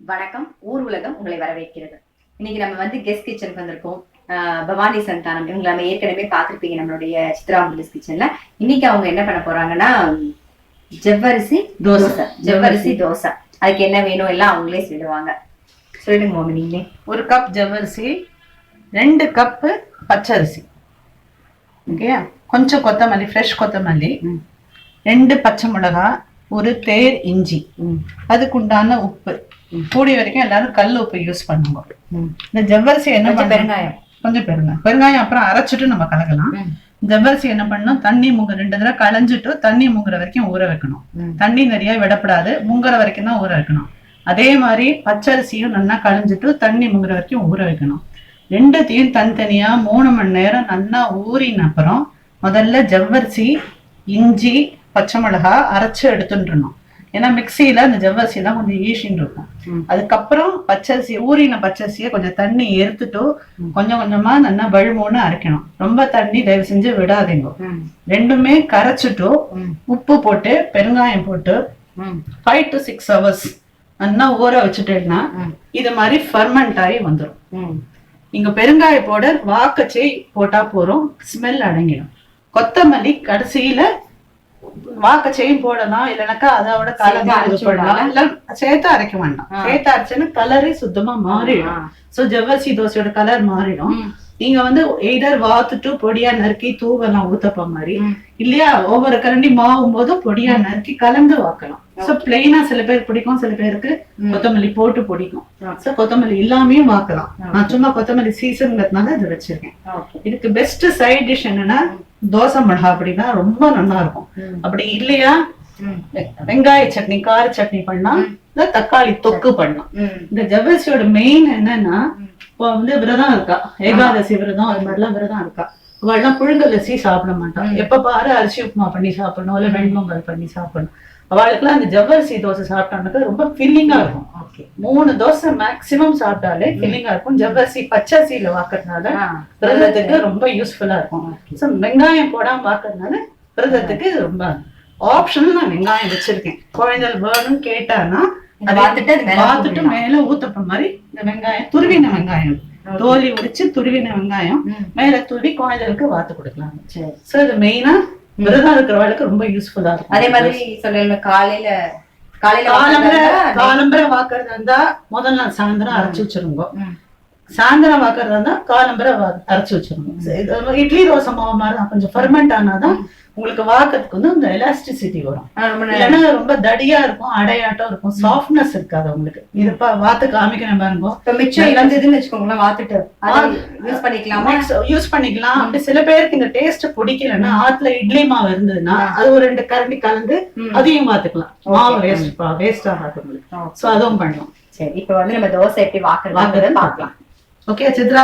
வணக்கம். ஊர் உலகம் உங்களை வரவேற்கிறது. இன்னைக்கு நம்ம கெஸ்ட் கிச்சனுக்கு வந்திருக்கோம். பவானி சந்தானம் இவங்க நம்ம ஏற்கனவே பார்த்துருப்பீங்க நம்மளுடைய சித்ரா முருகஸ் கிச்சன்ல. இன்னைக்கு அவங்க என்ன பண்ண போறாங்கன்னா ஜவ்வரிசி தோசை. அதுக்கு என்ன வேணும் எல்லாம் அவங்களே சொல்லுவாங்க. சொல்லிடுங்க மாமி நீங்களே. 1 கப் ஜவ்வரிசி, 2 கப்பு பச்சரிசி, ஓகே, கொஞ்சம் கொத்தமல்லி, ஃப்ரெஷ் கொத்தமல்லி, 2 பச்சை மிளகா, ஒரு தேர் இஞ்சி, அதுக்குண்டான உப்பு, கூடிய வரைக்கும் எல்லாரும் கல் உப்பு யூஸ் பண்ணுங்க. இந்த ஜவ்வரிசி என்ன பெருங்காயம், கொஞ்சம் பெருங்காயம் அப்புறம் அரைச்சிட்டு நம்ம கலக்கலாம். ஜவ்வரிசி என்ன பண்ணணும், தண்ணி 2 தடவை களைஞ்சிட்டு தண்ணி முங்குற வரைக்கும் ஊற வைக்கணும். தண்ணி நிறைய விடப்படாது, முங்குற வரைக்கும் தான் ஊற வைக்கணும். அதே மாதிரி பச்சரிசியும் நல்லா களைஞ்சிட்டு தண்ணி முங்குற வரைக்கும் ஊற வைக்கணும். 2த்தையும் தனித்தனியா 3 மணி நேரம் நல்லா ஊறின அப்புறம் முதல்ல ஜவ்வரிசி, இஞ்சி, பச்சை மிளகா அரைச்சு எடுத்துட்டுணும். ஏன்னா மிக்சியில அந்த ஜவ்வரிசி எல்லாம் கொஞ்சம் ஈஷின்னு இருக்கும். அதுக்கப்புறம் பச்சரிசி, ஊறின பச்சரிசியை கொஞ்சம் தண்ணி எடுத்துட்டு கொஞ்சம் கொஞ்சமா நல்லா வழுமோன்னு அரைக்கணும். ரொம்ப தண்ணி தயவு செஞ்சு விடாதீங்க. ரெண்டுமே கரைச்சிட்டு உப்பு போட்டு பெருங்காயம் போட்டு 5 to 6 hours நல்லா ஊற வச்சுட்டேன்னா இது மாதிரி ஃபர்மெண்ட் ஆகி வந்துடும். இங்க பெருங்காய பவுடர் வாக்கச்சே போட்டா போறோம், ஸ்மெல் அடங்கிடும். கொத்தமல்லி கடைசியில வாக்கச்சையும் போடலாம், இல்லைனாக்கா அதோட கலந்து போடலாம். இல்ல சேர்த்து அரைக்க வேண்டாம். சேர்த்து அரைச்சுன்னா கலரே சுத்தமா மாறிடும். சோ ஜவ்வரிசி தோசையோட கலர் மாறிடும். நீங்க எய்தர் வாத்துட்டு பொடியா நறுக்கி தூவெல்லாம் ஊத்தப்ப மாதிரி, இல்லையா ஒவ்வொரு கரண்டி மாவும் போதும் பொடியா நறுக்கி கலந்து வாக்கலாம். சோ பிளெயினா சில பேர் பிடிக்கும், சில பேருக்கு கொத்தமல்லி போட்டு பிடிக்கும். சோ கொத்தமல்லி இல்லாமையும் வாக்கலாம். நான் சும்மா கொத்தமல்லி சீசன்ங்கிறதுனால இதை வச்சிருக்கேன். இதுக்கு பெஸ்ட் சைட் டிஷ் என்னன்னா தோசை மிளகா, அப்படின்னா ரொம்ப நல்லா இருக்கும். அப்படி இல்லையா வெங்காய சட்னி, கார சட்னி பண்ணலாம், இல்ல தக்காளி தொக்கு பண்ணலாம். இந்த ஜவ்வரிசியோட மெயின் என்னன்னா, இப்போ விரதம் இருக்கா, ஏகாதசி விரதம், அது மாதிரிலாம் விரதம் இருக்கா, அவள்லாம் புழுங்கலரிசி சாப்பிட மாட்டான். எப்ப பாரு அரிசி உப்புமா பண்ணி சாப்பிடணும், இல்ல வெண்பொங்கல் பண்ணி சாப்பிடணும். அவளுக்குலாம் அந்த ஜவ்வரிசி தோசை சாப்பிட்டானாக்கா ரொம்ப ஃபில்லிங்கா இருக்கும். 3 தோசை மேக்சிமம் சாப்பிட்டாலே ஃபில்லிங்கா இருக்கும். ஜவ்வரிசி பச்சரிசியில வாக்குறதுனால விரதத்துக்கு ரொம்ப யூஸ்ஃபுல்லா இருக்கும். ஸோ வெங்காயம் போடாம வாக்குறதுனால விரதத்துக்கு ரொம்ப ஆப்ஷன். நான் வெங்காயம் வச்சிருக்கேன், குழந்தைகள் வேணும்னு கேட்டானா பார்த்துட்டு மேல ஊத்தப்ப மாதிரி இந்த வெங்காயம், துருவின வெங்காயம், தோலி உரிச்சு துருவின வெங்காயம் மேல தூவி குழந்தைகளுக்கு வாத்து கொடுக்கலாம். சோ இது மெயினா விரதம் இருக்கிறவளுக்கு ரொம்ப யூஸ்ஃபுல்லா இருக்கும். அதே மாதிரி சொல்ல காலம்பரை வாக்குறதா இருந்தா முதல் நாள் சாயந்தரம் அரைச்சு வச்சிருங்க. சாயந்தரம் வாக்குறதா இருந்தா காலம்பரை அரைச்சு வச்சிருங்க. இட்லி தோசை மாவு மாதிரி கொஞ்சம் ஃபெர்மெண்ட் ஆனாதான் உங்களுக்கு வாக்குறதுக்கு இந்த எலாஸ்டிசிட்டி வரும். இல்லைன்னா ரொம்ப தடியா இருக்கும், அடையாட்டம் இருக்கும், சாஃப்ட்னஸ் இருக்காது உங்களுக்கு. இது வாத்து காமிக்கணும் பாருங்க. யூஸ் பண்ணிக்கலாம். அப்படி சில பேருக்கு இந்த டேஸ்ட் பிடிக்கலன்னா ஆத்துல இட்லி மாவு இருந்ததுன்னா அது ஒரு 2 கரண்டி கலந்து அதையும் வாத்துக்கலாம். மாவு வேஸ்ட் ஆகாது உங்களுக்கு. சோ அதுவும் பண்ணலாம். சரி, இப்ப நம்ம தோசை எப்படி வாக்குறது பாக்கலாம். ஓகே சித்ரா,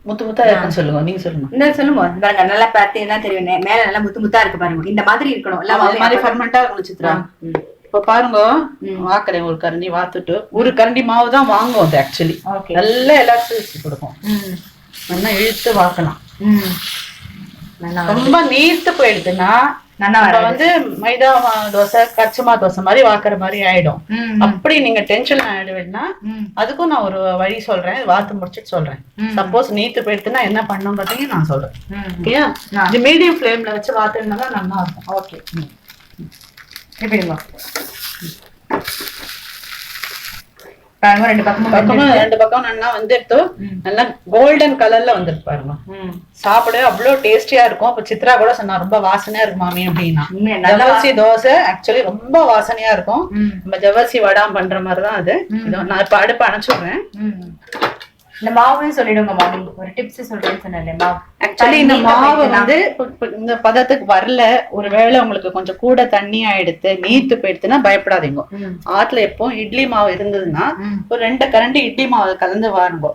முத்து முத்தா இருக்குன்னு சொல்லுங்க. நீங்க சொல்லுங்க. இந்த சொல்லுங்க பாருங்க, நல்லா பார்த்தீங்கன்னா தெரியும், மேல நல்லா முத்து முத்தா இருக்கு பாருங்க. இந்த மாதிரி இருக்கணும், எல்லாம் மாதிரி ஃபர்மெண்டா இருக்கணும் சித்ரா. இப்ப பாருங்க, வாக்குறேன். ஒரு கரண்டி வாத்துட்டு 1 கரண்டி மாவு தான் வாங்குவோம். அது ஆக்சுவலி நல்ல எலாஸ்டிசிட்டி கொடுக்கும். நல்லா இழுத்து வாக்கலாம். ரொம்ப நீர்த்து போயிடுதுன்னா மைதா தோசை, கச்சமா தோசை மாதிரி வாக்குற மாதிரி ஆயிடும். அப்படி நீங்க டென்ஷன் ஆயிடுவேன்னா அதுக்கும் நான் ஒரு வழி சொல்றேன், வாத்து முடிச்சுட்டு சொல்றேன். சப்போஸ் நீத்து போயிடுதுன்னா என்ன பண்ணும் பாத்தீங்கன்னா நான் சொல்றேன். ஓகேயா? இது மீடியம் ஃபிளேம்ல வச்சு வாத்துனா நல்லா இருக்கும். ஓகே, ரெண்டு பக்கம் நல்லா வந்துட்டு நல்லா கோல்டன் கலர்ல வந்துட்டு பாருங்க. சாப்பிட அவ்வளவு டேஸ்டியா இருக்கும். அப்ப சித்ரா கூட சொன்னா ரொம்ப வாசனையா இருக்கு மாமி அப்படின்னா. ஜவ்வரிசி தோசை ஆக்சுவலி ரொம்ப வாசனையா இருக்கும். நம்ம ஜவ்வரிசி வடாம் பண்ற மாதிரிதான் அது. நான் இப்ப அடுப்பு அணைச்சுடுறேன். இந்த மாவுன்னு சொல்லிடுங்க மாமி, ஒரு டிப்ஸ் சொல்றேன்னு சொன்னேன். மாவு ஆக்சுவலி இந்த மாவு இந்த பதத்துக்கு வரல, ஒருவேளை உங்களுக்கு கொஞ்சம் கூட தண்ணி ஆயிடுத்து, நீத்து போயிடுச்சுன்னா பயப்படாதீங்க. ஆத்துல எப்போ இட்லி மாவு இருந்ததுன்னா ஒரு 2 கரண்டி இட்லி மாவு கலந்து வாருங்க.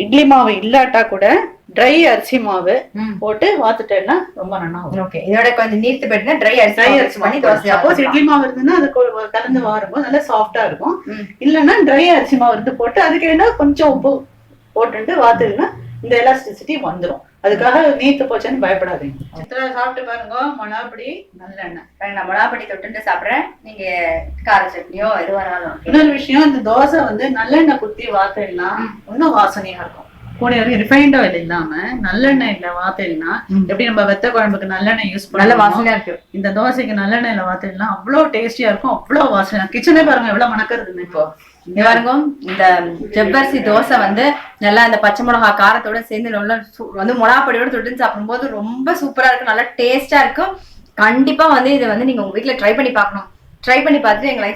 இட்லி மாவு இல்லாட்டா கூட ட்ரை அரிசி மாவு போட்டு வாத்துட்டேன்னா ரொம்ப நல்லா இருக்கும். ஓகே, இதோட கொஞ்சம் நீர்த்து போயிட்டுனா ட்ரை அரிசி பண்ணி தோசை. சப்போஸ் இட்லி மாவு இருந்ததுன்னா அது கலந்து வாருங்க, நல்லா சாஃப்டா இருக்கும். இல்லைன்னா ட்ரை அரிசி மாவு இருந்து போட்டு அதுக்கு என்ன கொஞ்சம் உப்பு போட்டுட்டு வாத்துனா இந்த எலாஸ்டிசிட்டி வந்துரும். அதுக்காக நீத்து போச்சுன்னு பயப்படாதீங்க. சாப்பிட்டு பாருங்க. மிளகாப்பொடி நல்லெண்ணெய். நான் மிளகாப்பொடி தொட்டு சாப்பிடுறேன். நீங்க கார சட்னியோ எது வேணாலும். இன்னொரு விஷயம், இந்த தோசை வந்து நல்லெண்ணெய் குத்தி வார்த்தைன்னா இன்னும் வாசனையா இருக்கும். கூட ரிஃபைண்ட் ஆயில் இல்லாம நல்லெண்ணெயில வார்த்தைனா எப்படி நம்ம வெத்த குழம்புக்கு நல்லெண்ணெய் யூஸ் பண்ண நல்ல வாசனையா இருக்கு. இந்த தோசைக்கு நல்லெண்ணெயில வார்த்தைனா அவ்வளவு டேஸ்டியா இருக்கும். அவ்வளவு வாசனை. கிச்சனே பாருங்க எவ்வளவு மணக்குறதுன்னு. இப்போ இங்க பாருங்க, இந்த ஜவ்வரிசி தோசை வந்து நல்லா இந்த பச்சை மிளகா காரத்தோட சேர்ந்து நல்லா வந்து மிளகாப்பொடியோட தொட்டு சாப்பிடும்போது ரொம்ப சூப்பரா இருக்கும். நல்லா டேஸ்டா இருக்கும். கண்டிப்பா வந்து இதை வந்து நீங்க உங்க வீட்டுல ட்ரை பண்ணி பார்க்கணும். ட்ரை பண்ணி பார்த்துட்டு எங்க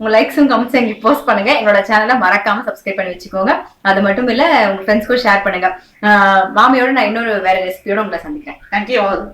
உங்க லைக்ஸும் கமெண்ட்ஸ் எங்களுக்கு போஸ்ட் பண்ணுங்க. எங்களோட சேனலை மறக்காம சப்ஸ்கிரைப் பண்ணி வச்சுக்கோங்க. அது மட்டும் இல்ல, உங்க ஃப்ரெண்ட்ஸ்க்கும் ஷேர் பண்ணுங்க. மாமியோட நான் இன்னொரு வேற ரெசிபியோட உங்களை சந்திக்கிறேன். Thank you all.